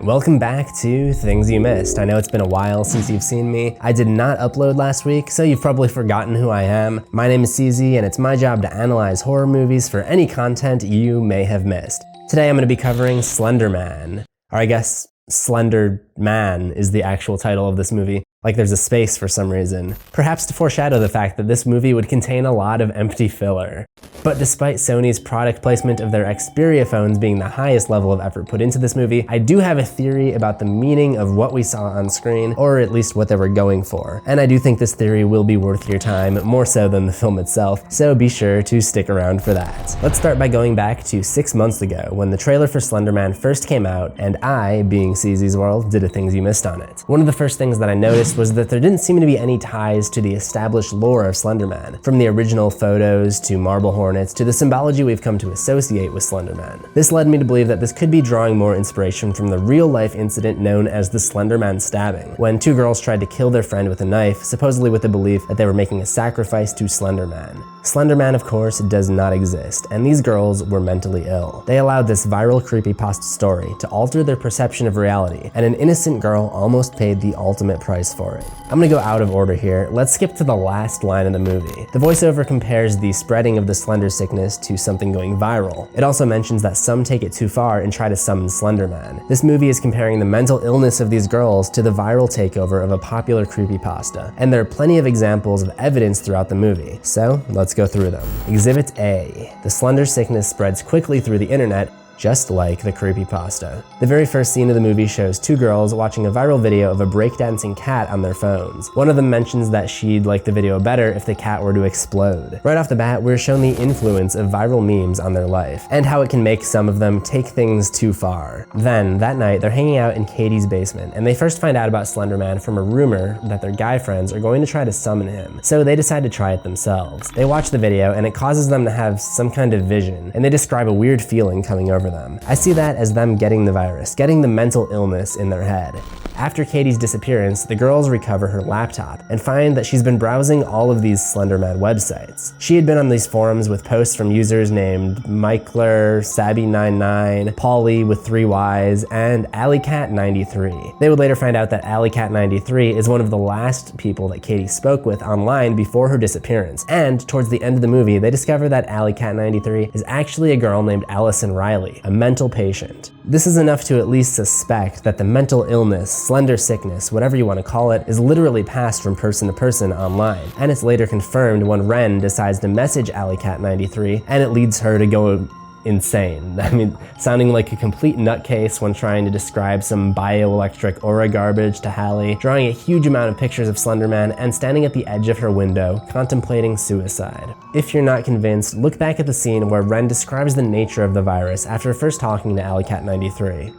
Welcome back to Things You Missed. I know it's been a while since you've seen me. I did not upload last week, so you've probably forgotten who I am. My name is CZ, and it's my job to analyze horror movies for any content you may have missed. Today I'm going to be covering Slender Man, or I guess Slender Man is the actual title of this movie. Like there's a space for some reason. Perhaps to foreshadow the fact that this movie would contain a lot of empty filler. But despite Sony's product placement of their Xperia phones being the highest level of effort put into this movie, I do have a theory about the meaning of what we saw on screen, or at least what they were going for. And I do think this theory will be worth your time, more so than the film itself, so be sure to stick around for that. Let's start by going back to 6 months ago, when the trailer for Slender Man first came out, and I, being CZsWorld, did a Things You Missed on it. One of the first things that I noticed was that there didn't seem to be any ties to the established lore of Slender Man, from the original photos to marble hornets to the symbology we've come to associate with Slender Man. This led me to believe that this could be drawing more inspiration from the real-life incident known as the Slenderman Stabbing, when two girls tried to kill their friend with a knife, supposedly with the belief that they were making a sacrifice to Slender Man. Slender Man, of course, does not exist, and these girls were mentally ill. They allowed this viral creepypasta story to alter their perception of reality, and an innocent girl almost paid the ultimate price for it. I'm gonna go out of order here. Let's skip to the last line of the movie. The voiceover compares the spreading of the slender sickness to something going viral. It also mentions that some take it too far and try to summon Slender Man. This movie is comparing the mental illness of these girls to the viral takeover of a popular creepypasta, and there are plenty of examples of evidence throughout the movie, so let's go through them. Exhibit A. The slender sickness spreads quickly through the internet, just like the creepypasta. The very first scene of the movie shows two girls watching a viral video of a breakdancing cat on their phones. One of them mentions that she'd like the video better if the cat were to explode. Right off the bat, we're shown the influence of viral memes on their life, and how it can make some of them take things too far. Then, that night, they're hanging out in Katie's basement, and they first find out about Slender Man from a rumor that their guy friends are going to try to summon him, so they decide to try it themselves. They watch the video, and it causes them to have some kind of vision, and they describe a weird feeling coming over them. I see that as them getting the virus, getting the mental illness in their head. After Katie's disappearance, the girls recover her laptop and find that she's been browsing all of these Slender Man websites. She had been on these forums with posts from users named Michler, Sabby99, Polly with 3 Ys, and Alleycat93. They would later find out that Alleycat93 is one of the last people that Katie spoke with online before her disappearance, and towards the end of the movie, they discover that Alleycat93 is actually a girl named Allison Riley, a mental patient. This is enough to at least suspect that the mental illness, slender sickness, whatever you want to call it, is literally passed from person to person online, and it's later confirmed when Ren decides to message Alleycat93, and it leads her to go insane. I mean, sounding like a complete nutcase when trying to describe some bioelectric aura garbage to Hallie, drawing a huge amount of pictures of Slender Man, and standing at the edge of her window, contemplating suicide. If you're not convinced, look back at the scene where Ren describes the nature of the virus after first talking to Alleycat93.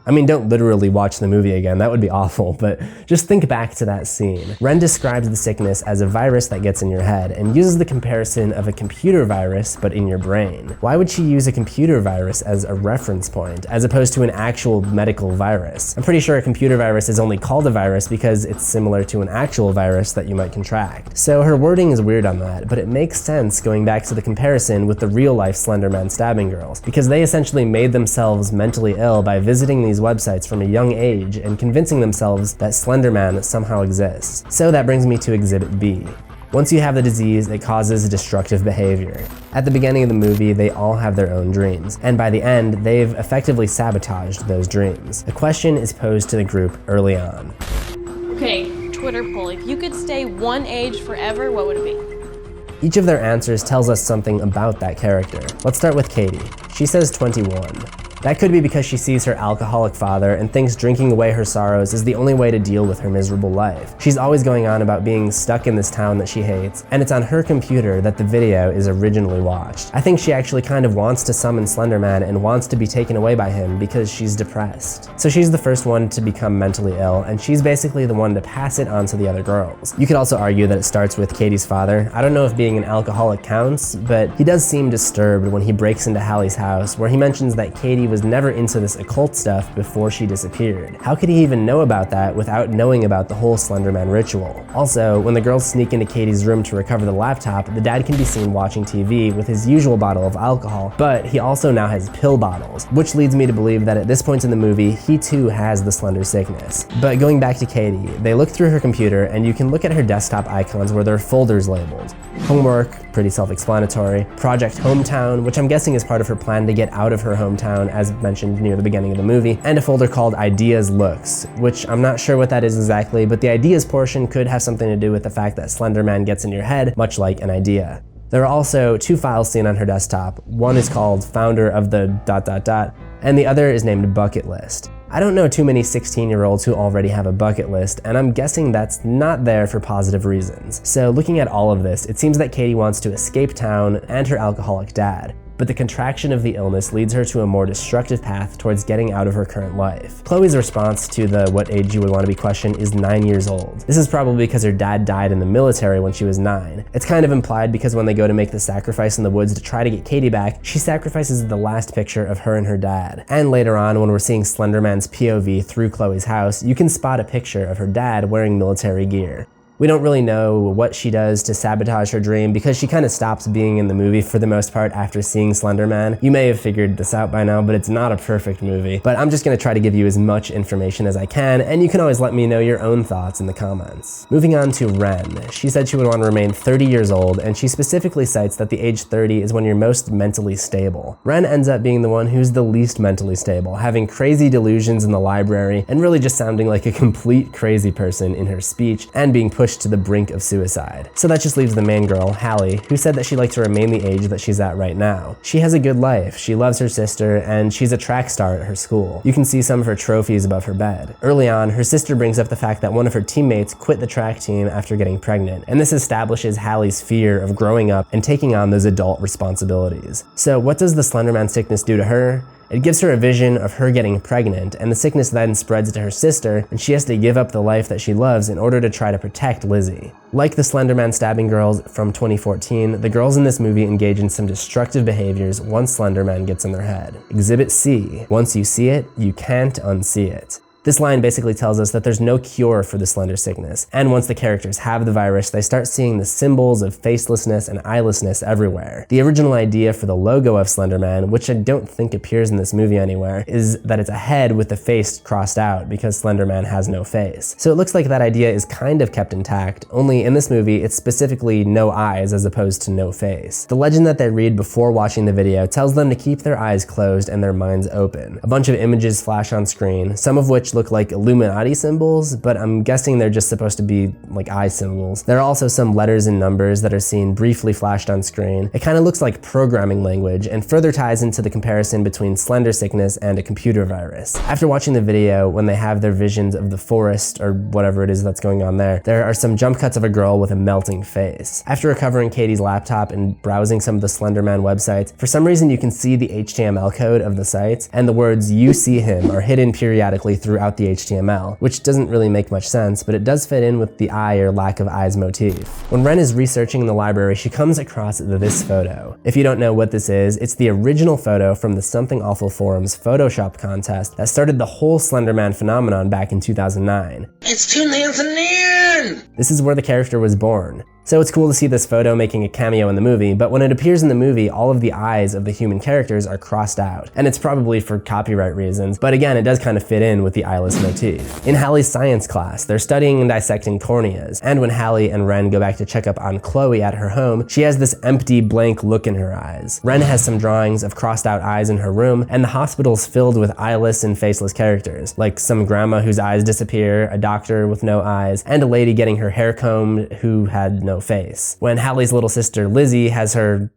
I mean, don't literally watch the movie again, that would be awful, but just think back to that scene. Ren describes the sickness as a virus that gets in your head and uses the comparison of a computer virus, but in your brain. Why would she use a computer virus as a reference point, as opposed to an actual medical virus? I'm pretty sure a computer virus is only called a virus because it's similar to an actual virus that you might contract. So her wording is weird on that, but it makes sense going back to the comparison with the real-life Slenderman Stabbing girls, because they essentially made themselves mentally ill by visiting these websites from a young age and convincing themselves that Slender Man somehow exists. So that brings me to Exhibit B. Once you have the disease, it causes destructive behavior. At the beginning of the movie, they all have their own dreams, and by the end, they've effectively sabotaged those dreams. A question is posed to the group early on. Okay, Twitter poll. If you could stay one age forever, what would it be? Each of their answers tells us something about that character. Let's start with Katie. She says 21. That could be because she sees her alcoholic father and thinks drinking away her sorrows is the only way to deal with her miserable life. She's always going on about being stuck in this town that she hates, and it's on her computer that the video is originally watched. I think she actually kind of wants to summon Slender Man and wants to be taken away by him because she's depressed. So she's the first one to become mentally ill, and she's basically the one to pass it on to the other girls. You could also argue that it starts with Katie's father. I don't know if being an alcoholic counts, but he does seem disturbed when he breaks into Hallie's house, where he mentions that Katie was never into this occult stuff before she disappeared. How could he even know about that without knowing about the whole Slenderman ritual? Also, when the girls sneak into Katie's room to recover the laptop, the dad can be seen watching TV with his usual bottle of alcohol, but he also now has pill bottles, which leads me to believe that at this point in the movie, he too has the slender sickness. But going back to Katie, they look through her computer and you can look at her desktop icons where there are folders labeled. Homework, pretty self-explanatory. Project Hometown, which I'm guessing is part of her plan to get out of her hometown as mentioned near the beginning of the movie, and a folder called Ideas Looks, which I'm not sure what that is exactly, but the ideas portion could have something to do with the fact that Slenderman gets in your head, much like an idea. There are also two files seen on her desktop. One is called Founder of the ... and the other is named Bucket List. I don't know too many 16-year-olds who already have a bucket list, and I'm guessing that's not there for positive reasons. So looking at all of this, it seems that Katie wants to escape town and her alcoholic dad. But the contraction of the illness leads her to a more destructive path towards getting out of her current life. Chloe's response to the what age you would want to be question is 9 years old. This is probably because her dad died in the military when she was 9. It's kind of implied because when they go to make the sacrifice in the woods to try to get Katie back, she sacrifices the last picture of her and her dad. And later on, when we're seeing Slenderman's POV through Chloe's house, you can spot a picture of her dad wearing military gear. We don't really know what she does to sabotage her dream because she kind of stops being in the movie for the most part after seeing Slender Man. You may have figured this out by now, but it's not a perfect movie. But I'm just going to try to give you as much information as I can, and you can always let me know your own thoughts in the comments. Moving on to Ren. She said she would want to remain 30 years old, and she specifically cites that the age 30 is when you're most mentally stable. Ren ends up being the one who's the least mentally stable, having crazy delusions in the library, and really just sounding like a complete crazy person in her speech, and being pushed to the brink of suicide. So that just leaves the main girl, Hallie, who said that she'd like to remain the age that she's at right now. She has a good life, she loves her sister, and she's a track star at her school. You can see some of her trophies above her bed. Early on, her sister brings up the fact that one of her teammates quit the track team after getting pregnant, and this establishes Hallie's fear of growing up and taking on those adult responsibilities. So what does the Slenderman sickness do to her? It gives her a vision of her getting pregnant, and the sickness then spreads to her sister, and she has to give up the life that she loves in order to try to protect Lizzie. Like the Slenderman Stabbing girls from 2014, the girls in this movie engage in some destructive behaviors once Slenderman gets in their head. Exhibit C, once you see it, you can't unsee it. This line basically tells us that there's no cure for the slender sickness, and once the characters have the virus, they start seeing the symbols of facelessness and eyelessness everywhere. The original idea for the logo of Slenderman, which I don't think appears in this movie anywhere, is that it's a head with the face crossed out because Slenderman has no face. So it looks like that idea is kind of kept intact, only in this movie it's specifically no eyes as opposed to no face. The legend that they read before watching the video tells them to keep their eyes closed and their minds open. A bunch of images flash on screen, some of which look like Illuminati symbols, but I'm guessing they're just supposed to be like eye symbols. There are also some letters and numbers that are seen briefly flashed on screen. It kind of looks like programming language and further ties into the comparison between slender sickness and a computer virus. After watching the video, when they have their visions of the forest or whatever it is that's going on there are some jump cuts of a girl with a melting face. After recovering Katie's laptop and browsing some of the Slenderman websites, for some reason you can see the HTML code of the sites, and the words "you see him" are hidden periodically throughout the HTML, which doesn't really make much sense, but it does fit in with the eye or lack of eyes motif. When Ren is researching in the library, she comes across this photo. If you don't know what this is, it's the original photo from the Something Awful Forum's Photoshop contest that started the whole Slenderman phenomenon back in 2009. It's 2009! This is where the character was born. So it's cool to see this photo making a cameo in the movie, but when it appears in the movie, all of the eyes of the human characters are crossed out. And it's probably for copyright reasons, but again, it does kind of fit in with the eyeless motif. In Hallie's science class, they're studying and dissecting corneas, and when Hallie and Ren go back to check up on Chloe at her home, she has this empty, blank look in her eyes. Ren has some drawings of crossed out eyes in her room, and the hospital's filled with eyeless and faceless characters, like some grandma whose eyes disappear, a doctor with no eyes, and a lady getting her hair combed who had no face. When Hallie's little sister Lizzie has her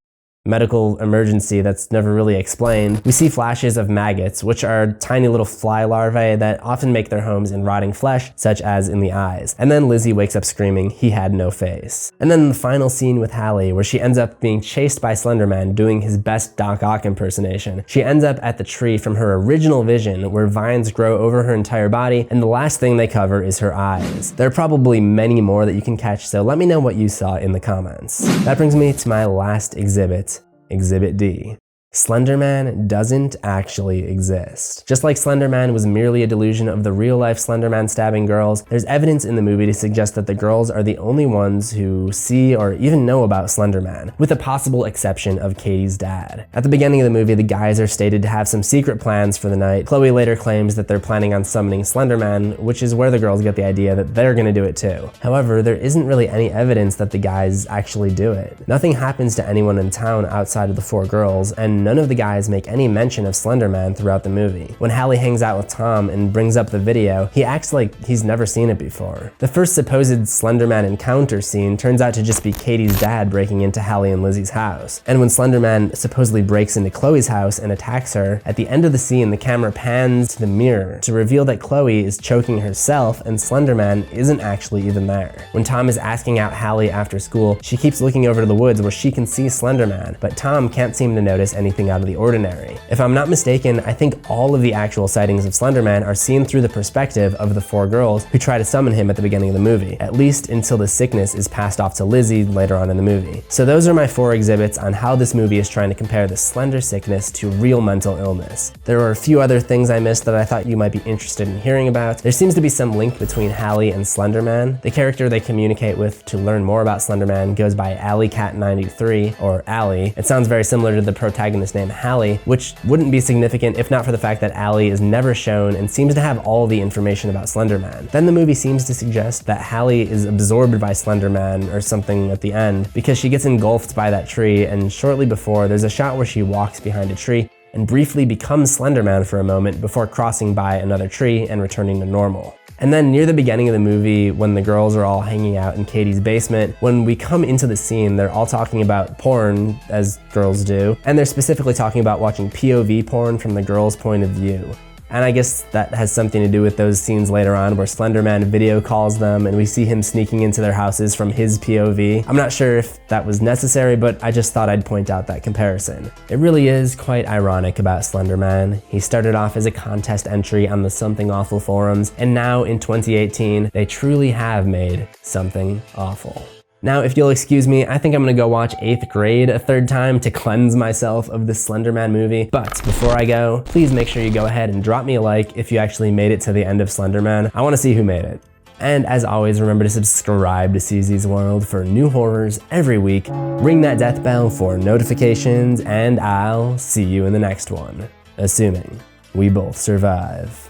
medical emergency that's never really explained, we see flashes of maggots, which are tiny little fly larvae that often make their homes in rotting flesh, such as in the eyes. And then Lizzie wakes up screaming, "He had no face." And then the final scene with Hallie, where she ends up being chased by Slenderman doing his best Doc Ock impersonation. She ends up at the tree from her original vision, where vines grow over her entire body, and the last thing they cover is her eyes. There are probably many more that you can catch, so let me know what you saw in the comments. That brings me to my last exhibit, Exhibit D. Slender Man doesn't actually exist. Just like Slender Man was merely a delusion of the real-life Slenderman stabbing girls, there's evidence in the movie to suggest that the girls are the only ones who see or even know about Slender Man, with the possible exception of Katie's dad. At the beginning of the movie, the guys are stated to have some secret plans for the night. Chloe later claims that they're planning on summoning Slender Man, which is where the girls get the idea that they're gonna do it too. However, there isn't really any evidence that the guys actually do it. Nothing happens to anyone in town outside of the four girls, and none of the guys make any mention of Slender Man throughout the movie. When Hallie hangs out with Tom and brings up the video, he acts like he's never seen it before. The first supposed Slender Man encounter scene turns out to just be Katie's dad breaking into Hallie and Lizzie's house. And when Slender Man supposedly breaks into Chloe's house and attacks her, at the end of the scene, the camera pans to the mirror to reveal that Chloe is choking herself and Slender Man isn't actually even there. When Tom is asking out Hallie after school, she keeps looking over to the woods where she can see Slender Man, but Tom can't seem to notice anything out of the ordinary. If I'm not mistaken, I think all of the actual sightings of Slender Man are seen through the perspective of the four girls who try to summon him at the beginning of the movie, at least until the sickness is passed off to Lizzie later on in the movie. So those are my 4 exhibits on how this movie is trying to compare the slender sickness to real mental illness. There were a few other things I missed that I thought you might be interested in hearing about. There seems to be some link between Hallie and Slender Man. The character they communicate with to learn more about Slender Man goes by AllieCat93, or Allie. It sounds very similar to the protagonist name Hallie, which wouldn't be significant if not for the fact that Allie is never shown and seems to have all the information about Slender Man. Then the movie seems to suggest that Hallie is absorbed by Slender Man or something at the end because she gets engulfed by that tree, and shortly before there's a shot where she walks behind a tree and briefly becomes Slender Man for a moment before crossing by another tree and returning to normal. And then near the beginning of the movie, when the girls are all hanging out in Katie's basement, when we come into the scene, they're all talking about porn, as girls do, and they're specifically talking about watching POV porn from the girls' point of view. And I guess that has something to do with those scenes later on where Slender Man video calls them and we see him sneaking into their houses from his POV. I'm not sure if that was necessary, but I just thought I'd point out that comparison. It really is quite ironic about Slender Man. He started off as a contest entry on the Something Awful forums, and now in 2018, they truly have made something awful. Now, if you'll excuse me, I think I'm gonna go watch 8th grade a 3rd time to cleanse myself of this Slender Man movie. But before I go, please make sure you go ahead and drop me a like if you actually made it to the end of Slender Man. I wanna see who made it. And as always, remember to subscribe to CZsWorld for new horrors every week. Ring that death bell for notifications, and I'll see you in the next one. Assuming we both survive.